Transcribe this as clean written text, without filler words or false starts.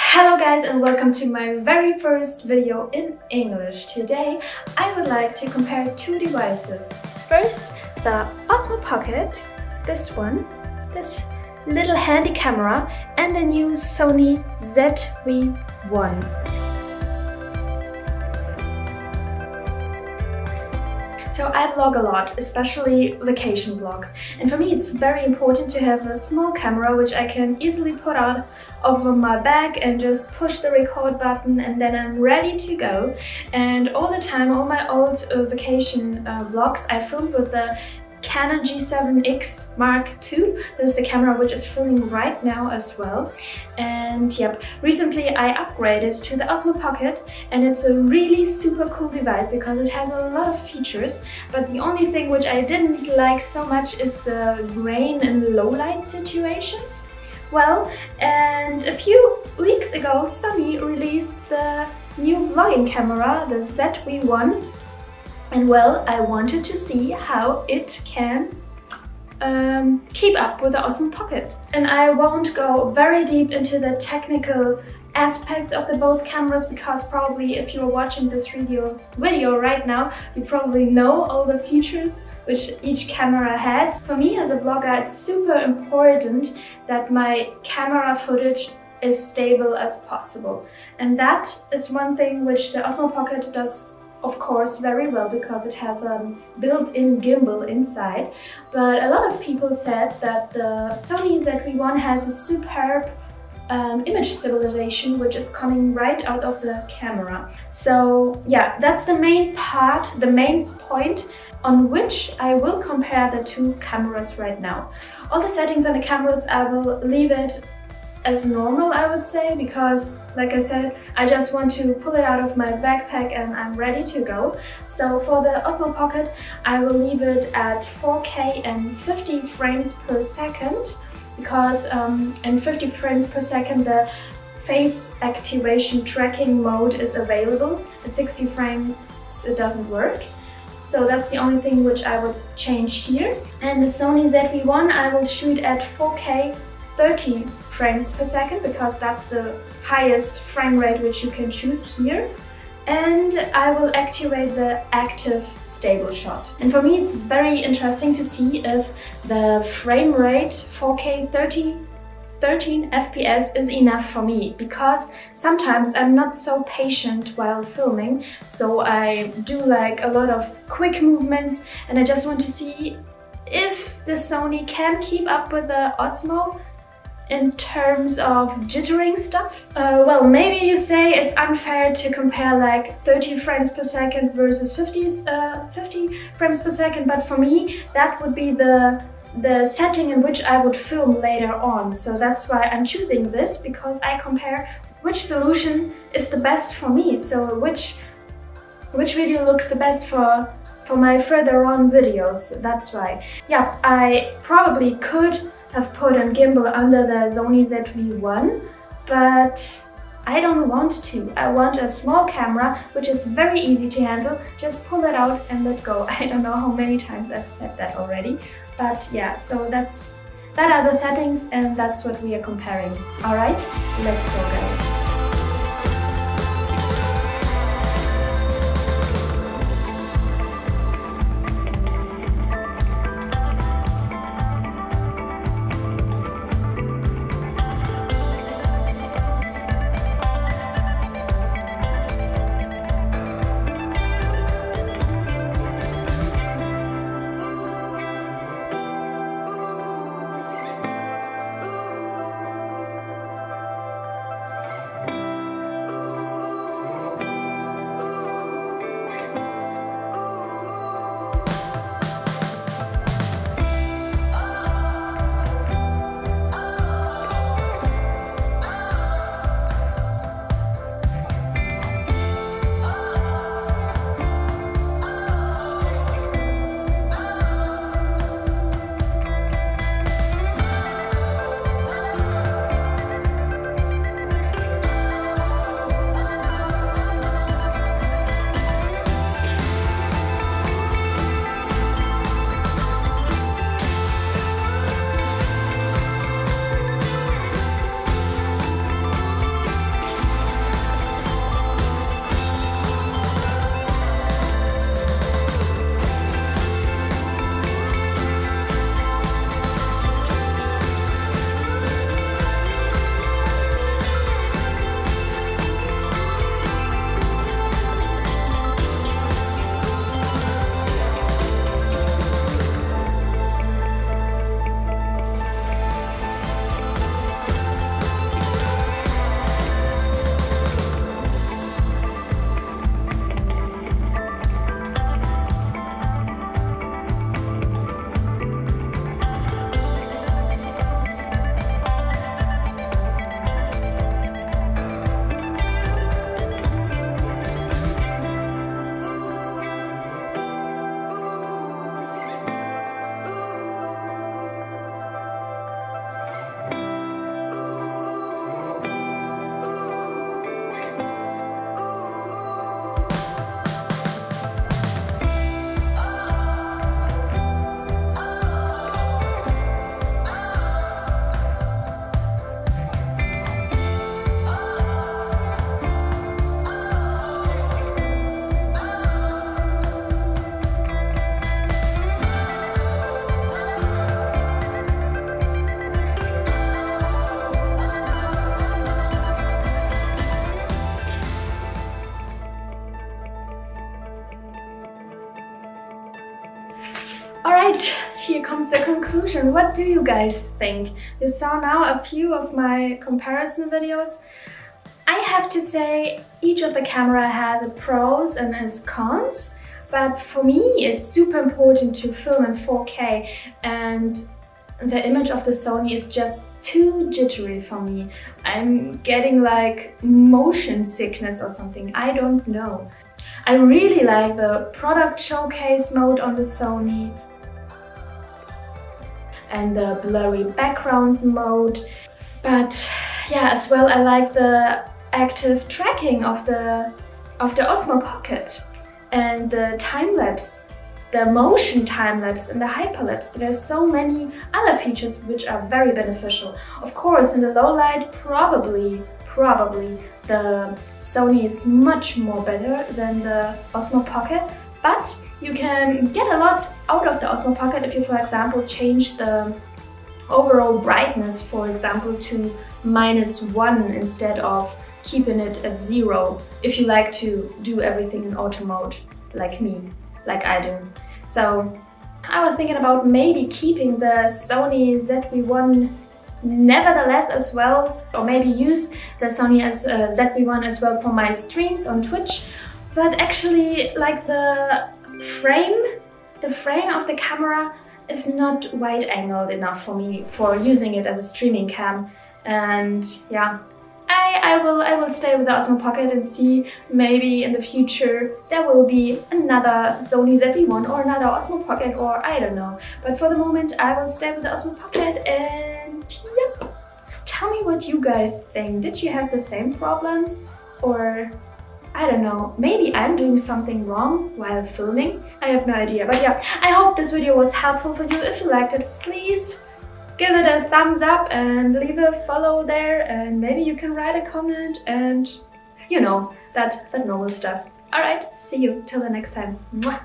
Hello guys and welcome to my very first video in English. Today I would like to compare two devices. First, the Osmo Pocket, this one, this little handy camera, and the new Sony ZV-1. So I vlog a lot, especially vacation vlogs, and for me it's very important to have a small camera which I can easily put out over my back and just push the record button and then I'm ready to go. And all the time, all my old vacation vlogs I filmed with the Canon G7X Mark II. This is the camera which is filming right now as well. And yep, recently I upgraded to the Osmo Pocket and it's a really super cool device because it has a lot of features, but the only thing which I didn't like so much is the rain and low light situations. Well, and a few weeks ago Sony released the new vlogging camera, the ZV-1. And well, I wanted to see how it can keep up with the Osmo Pocket. And I won't go very deep into the technical aspects of the both cameras because probably if you're watching this video right now, you probably know all the features which each camera has. For me as a vlogger, it's super important that my camera footage is stable as possible. And that is one thing which the Osmo Pocket does, of course, very well because it has a built-in gimbal inside. But a lot of people said that the Sony ZV-1 has a superb image stabilization which is coming right out of the camera. So yeah, that's the main part, the main point on which I will compare the two cameras right now. All the settings on the cameras I will leave it as normal, I would say, because like I said, I just want to pull it out of my backpack and I'm ready to go. So for the Osmo Pocket, I will leave it at 4K and 50 frames per second because in 50 frames per second the face activation tracking mode is available. At 60 frames it doesn't work. So that's the only thing which I would change here. And the Sony ZV-1 I will shoot at 4K 30 frames per second because that's the highest frame rate which you can choose here. And I will activate the active stable shot. And for me it's very interesting to see if the frame rate 4K 13 FPS is enough for me, because sometimes I'm not so patient while filming, so I do like a lot of quick movements and I just want to see if the Sony can keep up with the Osmo in terms of jittering stuff. Well, maybe you say it's unfair to compare like 30 frames per second versus 50 frames per second, but for me that would be the setting in which I would film later on. So that's why I'm choosing this, because I compare which solution is the best for me. So which video looks the best for my further on videos. That's why. Yeah, I probably could have put a gimbal under the Sony ZV-1, but I don't want to. I want a small camera which is very easy to handle. Just pull it out and let go. I don't know how many times I've said that already, but yeah, so that are the settings and that's what we are comparing. Alright, let's go guys. here comes the conclusion. What do you guys think? You saw now a few of my comparison videos. I have to say each of the camera has its pros and its cons, but for me it's super important to film in 4K, and the image of the Sony is just too jittery for me. I'm getting like motion sickness or something, I don't know. I really like the product showcase mode on the Sony and the blurry background mode, but yeah, as well I like the active tracking of the Osmo Pocket and the time-lapse, the motion time-lapse and the hyperlapse. There's so many other features which are very beneficial. Of course, in the low light, probably the Sony is much more better than the Osmo Pocket, but you can get a lot out of the Osmo Pocket if you, for example, change the overall brightness, for example, to -1 instead of keeping it at 0, if you like to do everything in auto mode, like me, like I do. So I was thinking about maybe keeping the Sony ZV-1 nevertheless as well, or maybe use the Sony ZV-1 as well for my streams on Twitch. But actually, like the frame of the camera is not wide-angled enough for me for using it as a streaming cam. And yeah, I will stay with the Osmo Pocket and see, maybe in the future there will be another Sony ZV-1 or another Osmo Pocket, or I don't know. But for the moment I will stay with the Osmo Pocket, and yep. Tell me what you guys think. Did you have the same problems? Or I don't know, maybe I'm doing something wrong while filming? I have no idea. But yeah, I hope this video was helpful for you. If you liked it, please give it a thumbs up and leave a follow there, and maybe you can write a comment and you know, that normal stuff. Alright, see you till the next time. Mwah.